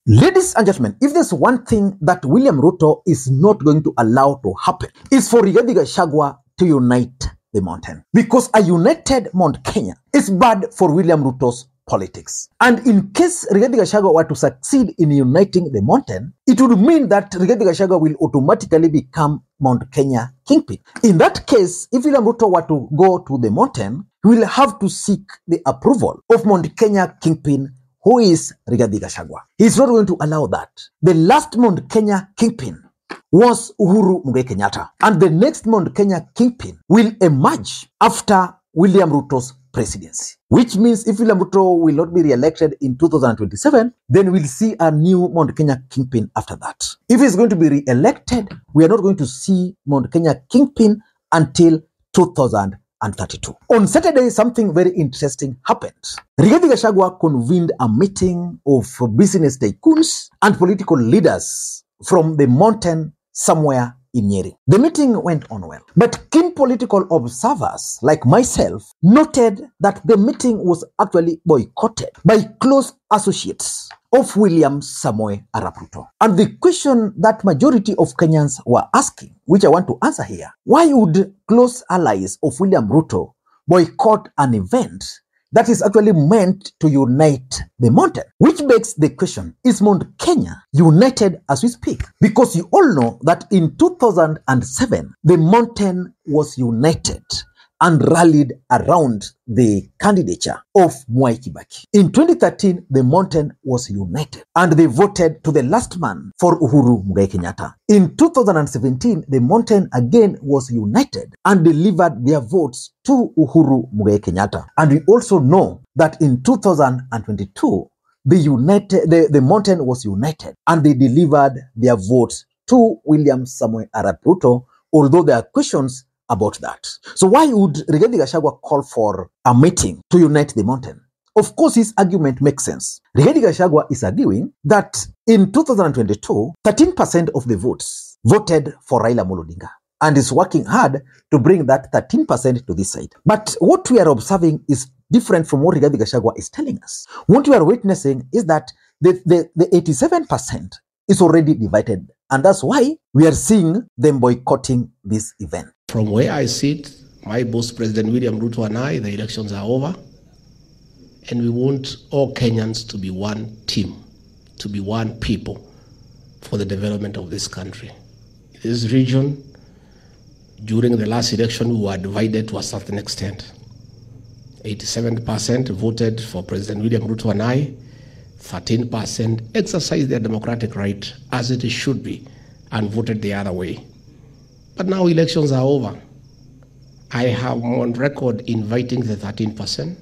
Ladies and gentlemen, if there's one thing that William Ruto is not going to allow to happen, is for Rigathi Gachagua to unite the mountain. Because a united Mount Kenya is bad for William Ruto's politics. And in case Rigathi Gachagua were to succeed in uniting the mountain, it would mean that Rigathi Gachagua will automatically become Mount Kenya kingpin. In that case, if William Ruto were to go to the mountain, he will have to seek the approval of Mount Kenya kingpin, who is Rigathi Gachagua. He's not going to allow that. The last Mount Kenya kingpin was Uhuru Kenyatta. And the next Mount Kenya kingpin will emerge after William Ruto's presidency. Which means if William Ruto will not be re-elected in 2027, then we'll see a new Mount Kenya kingpin after that. If he's going to be re-elected, we are not going to see Mount Kenya kingpin until 2032. On Saturday, something very interesting happened. Rigathi Gachagua convened a meeting of business tycoons and political leaders from the mountain somewhere in Nyeri. The meeting went on well, but keen political observers like myself noted that the meeting was actually boycotted by close associates of William Samoei Arap Ruto. And the question that majority of Kenyans were asking, which I want to answer here, why would close allies of William Ruto boycott an event that is actually meant to unite the mountain? Which begs the question, is Mount Kenya united as we speak? Because you all know that in 2007, the mountain was united and rallied around the candidature of Mwai Kibaki. In 2013, the mountain was united and they voted to the last man for Uhuru Kenyatta. In 2017, the mountain again was united and delivered their votes to Uhuru Kenyatta. And we also know that in 2022, the mountain was united and they delivered their votes to William Samoei Arap Ruto, although there are questions about that. So why would Rigathi Gachagua call for a meeting to unite the mountain? Of course, his argument makes sense. Rigathi Gachagua is arguing that in 2022, 13% of the votes voted for Raila Odinga and is working hard to bring that 13% to this side. But what we are observing is different from what Rigathi Gachagua is telling us. What we are witnessing is that the 87% is already divided. And that's why we are seeing them boycotting this event. From where I sit, my boss, President William Ruto, and I, the elections are over. And we want all Kenyans to be one team, to be one people for the development of this country. This region, during the last election, we were divided to a certain extent. 87% voted for President William Ruto and I. 13% exercised their democratic right as it should be and voted the other way. But now elections are over. I have on record inviting the 13%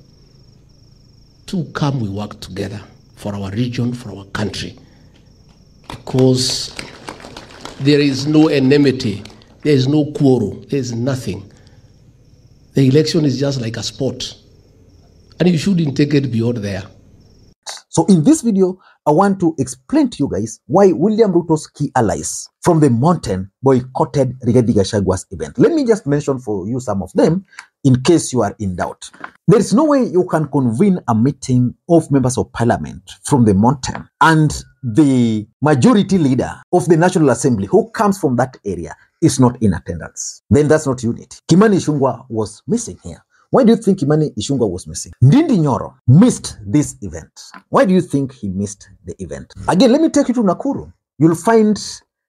to come we work together for our region, for our country. Because there is no enmity, there is no quarrel, there is nothing. The election is just like a sport. And you shouldn't take it beyond there. So in this video, I want to explain to you guys why William Ruto's key allies from the mountain boycotted Rigathi Gachagua's event. Let me just mention for you some of them in case you are in doubt. There is no way you can convene a meeting of members of parliament from the mountain and the majority leader of the National Assembly who comes from that area is not in attendance. Then that's not unity. Kimani Ichung'wah was missing here. Why do you think Kimani Ichung'wah was missing? Ndindi Nyoro missed this event. Why do you think he missed the event? Again, let me take you to Nakuru. You'll find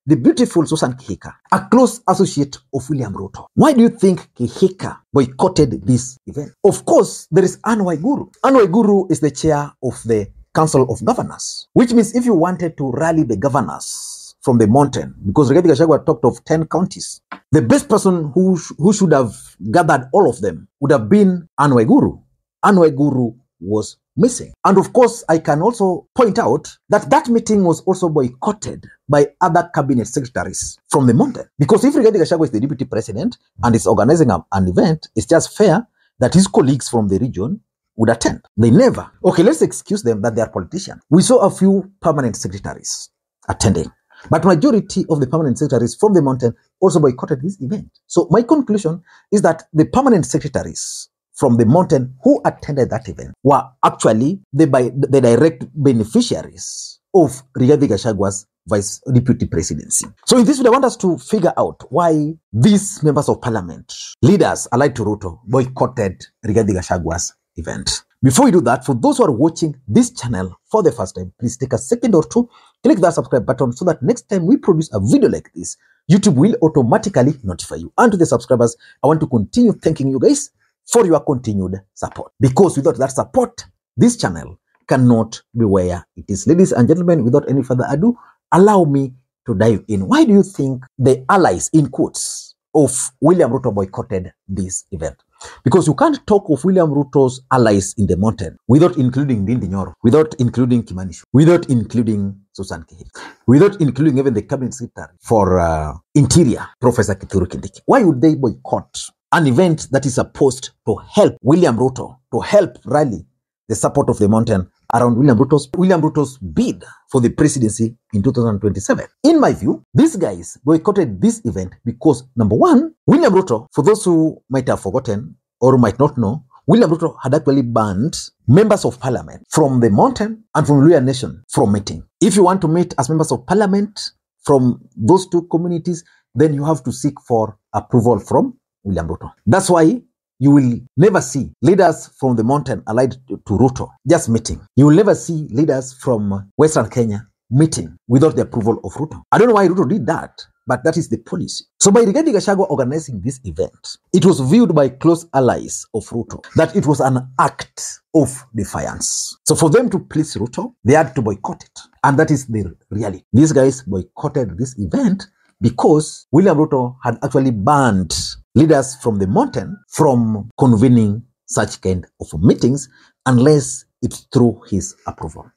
the beautiful Susan Kihika, a close associate of William Ruto. Why do you think Kihika boycotted this event? Of course, there is Anne Waiguru. Anne Waiguru is the chair of the Council of Governors, which means if you wanted to rally the governors from the mountain, because Rigathi Gachagua talked of 10 counties, the best person who should have gathered all of them would have been Anne Waiguru. Anne Waiguru was missing. And of course, I can also point out that that meeting was also boycotted by other cabinet secretaries from the mountain. Because if Rigathi Gachagua is the deputy president and is organizing an event, it's just fair that his colleagues from the region would attend. They never. Okay, let's excuse them that they are politicians. We saw a few permanent secretaries attending. But majority of the permanent secretaries from the mountain also boycotted this event. So my conclusion is that the permanent secretaries from the mountain who attended that event were actually the direct beneficiaries of Rigathi Gachagua's vice deputy presidency. So in this video, I want us to figure out why these members of parliament, leaders allied to Ruto, boycotted Rigathi Gachagua's event. Before we do that, for those who are watching this channel for the first time, please take a second or two, click that subscribe button so that next time we produce a video like this, YouTube will automatically notify you. And to the subscribers, I want to continue thanking you guys for your continued support. Because without that support, this channel cannot be where it is. Ladies and gentlemen, without any further ado, allow me to dive in. Why do you think the allies, in quotes, of William Ruto boycotted this event? Because you can't talk of William Ruto's allies in the mountain without including Ndindi Nyoro, without including Kimani, without including Susan Kehi, without including even the cabinet secretary for Interior, Professor Kithure Kindiki. Why would they boycott an event that is supposed to help William Ruto, to help rally the support of the mountain around William Ruto's bid for the presidency in 2027? In my view, these guys boycotted this event because, number one, William Ruto, for those who might have forgotten or might not know, William Ruto had actually banned members of parliament from the mountain and from Luhya Nation from meeting. If you want to meet as members of parliament from those two communities, then you have to seek for approval from William Ruto. That's why you will never see leaders from the mountain allied to Ruto just meeting. You will never see leaders from Western Kenya meeting without the approval of Ruto. I don't know why Ruto did that, but that is the policy. So by Rigathi Gachagua organizing this event, it was viewed by close allies of Ruto that it was an act of defiance. So for them to please Ruto, they had to boycott it. And that is the reality. These guys boycotted this event because William Ruto had actually banned leaders from the mountain from convening such kind of meetings unless it's through his approval.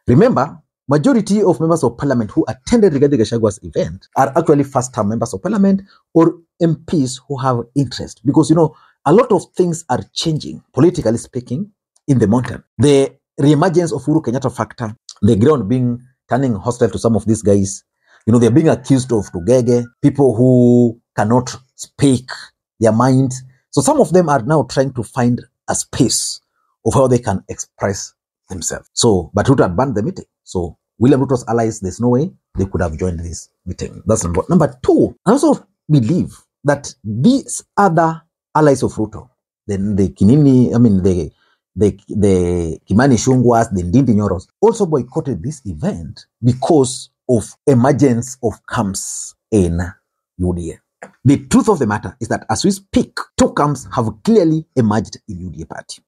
Remember, majority of members of parliament who attended Rigathi Gachagua's event are actually first-time members of parliament or MPs who have interest. Because, you know, a lot of things are changing, politically speaking, in the mountain. The reemergence of Uhuru Kenyatta factor, the ground being turning hostile to some of these guys. You know, they're being accused of tugege, people who cannot speak their minds. So some of them are now trying to find a space of how they can express themselves. So, but Ruto had banned the meeting. So William Ruto's allies, there's no way they could have joined this meeting. That's number one. Number two, I also believe that these other allies of Ruto, the Kimani Ichung'was, the Ndindi Nyoros, also boycotted this event because of emergence of camps in UDA. The truth of the matter is that as we speak, two camps have clearly emerged in UDA party.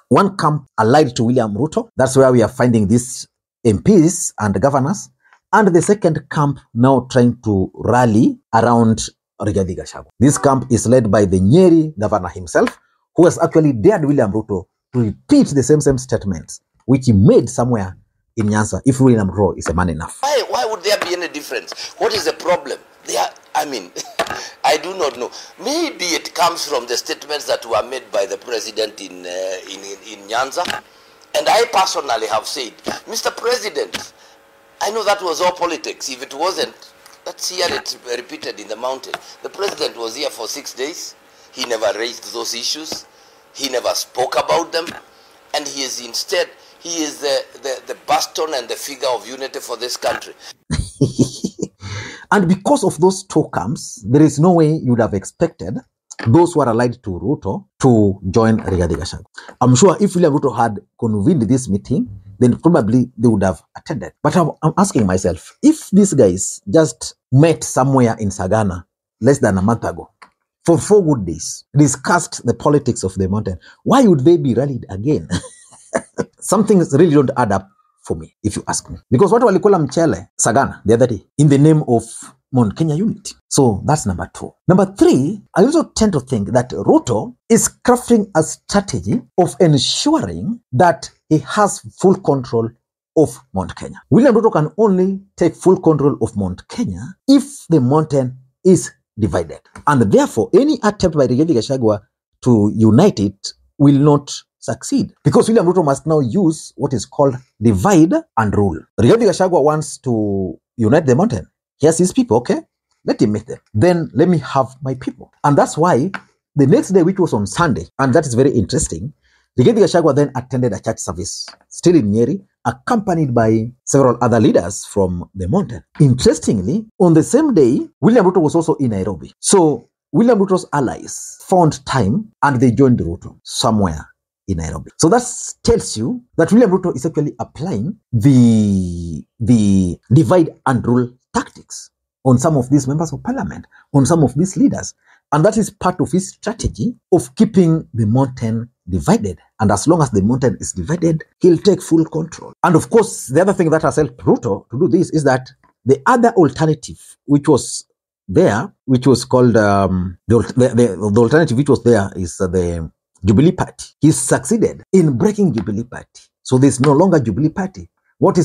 One camp allied to William Ruto, that's where we are finding these MPs and governors, and the second camp now trying to rally around Rigathi Gachagua. This camp is led by the Nyeri governor himself, who has actually dared William Ruto to repeat the same statements which he made somewhere in Nyanza, if William Ruto is a man enough. Why would there be any difference? What is the problem? I do not know. Maybe it comes from the statements that were made by the president in Nyanza. And I personally have said, Mr. President, I know that was all politics. If it wasn't, let's hear it repeated in the mountain. The president was here for 6 days. He never raised those issues. He never spoke about them. And he is instead, he is the bastion and the figure of unity for this country. And because of those two camps, there is no way you would have expected those who are allied to Ruto to join Rigathi Gachagua. I'm sure if William Ruto had convened this meeting, then probably they would have attended. But I'm asking myself, if these guys just met somewhere in Sagana less than a month ago, for 4 good days, discussed the politics of the mountain, why would they be rallied again? Some things really don't add up for me, if you ask me. Because what walikula mchele Sagana the other day in the name of Mount Kenya unity. So that's number two. Number three, I also tend to think that Ruto is crafting a strategy of ensuring that he has full control of Mount Kenya. William Ruto can only take full control of Mount Kenya if the mountain is divided. And therefore, any attempt by Rigathi Gachagua to unite it will not succeed. Because William Ruto must now use what is called divide and rule. Rigathi Gachagua wants to unite the mountain. He has his people, okay? Let him make them. Then let me have my people. And that's why the next day, which was on Sunday, and that is very interesting, Rigathi Gachagua then attended a church service, still in Nyeri, accompanied by several other leaders from the mountain. Interestingly, on the same day, William Ruto was also in Nairobi. So William Ruto's allies found time and they joined Ruto somewhere in Nairobi. So that tells you that William Ruto is actually applying the divide and rule tactics on some of these members of parliament, on some of these leaders. And that is part of his strategy of keeping the mountain divided. And as long as the mountain is divided, he'll take full control. And of course, the other thing that has helped Ruto to do this is that the other alternative, which was there, which was called, the alternative which was there is the Jubilee Party. He succeeded in breaking Jubilee Party. So there's no longer Jubilee Party. What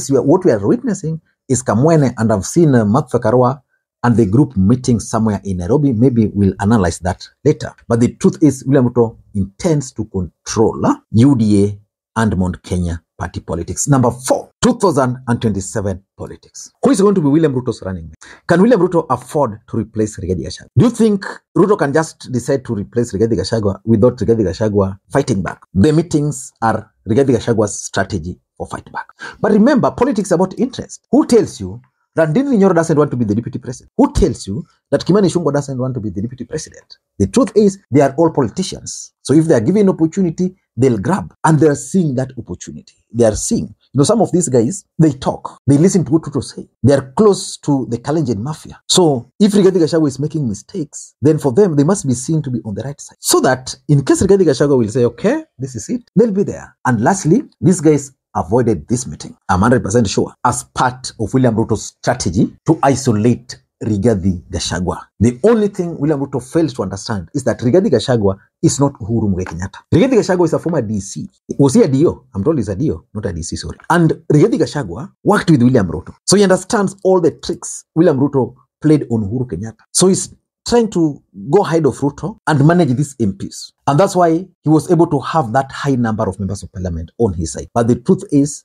we are witnessing is Kamwene, and I've seen Mark Fekarwa and the group meeting somewhere in Nairobi. Maybe we'll analyze that later. But the truth is, William Ruto intends to control UDA and Mount Kenya party politics. Number 4, 2027 politics. Who is going to be William Ruto's running mate? Can William Ruto afford to replace Rigathi Gachagua? Do you think Ruto can just decide to replace Rigathi Gachagua without Rigathi Gachagua fighting back? The meetings are Rigathi Gachagua's strategy for fight back. But remember, politics is about interest. Who tells you that Ndindi Nyoro doesn't want to be the deputy president? Who tells you that Kimani Ichung'wah doesn't want to be the deputy president? The truth is, they are all politicians. So if they are given opportunity, they'll grab. And they're seeing that opportunity. They are seeing. Some of these guys, they talk. They listen to what Ruto say. They are close to the Kalenjin mafia. So if Rigathi Gachagua is making mistakes, then for them, they must be seen to be on the right side. So that in case Rigathi Gachagua will say, okay, this is it, they'll be there. And lastly, these guys avoided this meeting, I'm 100% sure, as part of William Ruto's strategy to isolate Rigathi Gachagua. The only thing William Ruto fails to understand is that Rigathi Gachagua is not Uhuru Kenyatta. Rigathi Gachagua is a former DC. Was he a DO? I'm told he's a DO, not a DC, sorry. And Rigathi Gachagua worked with William Ruto. So he understands all the tricks William Ruto played on Uhuru Kenyatta. So he's trying to go ahead of Ruto and manage these MPs. And that's why he was able to have that high number of members of parliament on his side. But the truth is,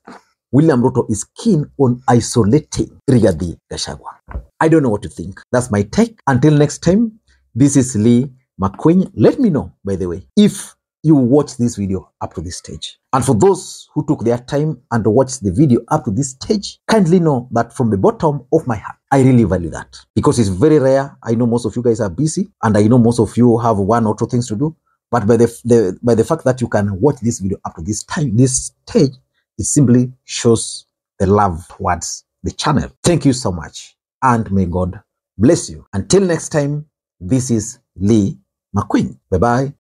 William Ruto is keen on isolating Rigathi Gachagua. I don't know what to think. That's my take. Until next time, this is Lee Makwiny. Let me know, by the way, if you watch this video up to this stage. And for those who took their time and watched the video up to this stage, kindly know that from the bottom of my heart, I really value that. Because it's very rare. I know most of you guys are busy, and I know most of you have 1 or 2 things to do. But by the fact that you can watch this video up to this time, this stage, it simply shows the love towards the channel. Thank you so much, and may God bless you. Until next time, this is Lee Makwiny. Bye-bye.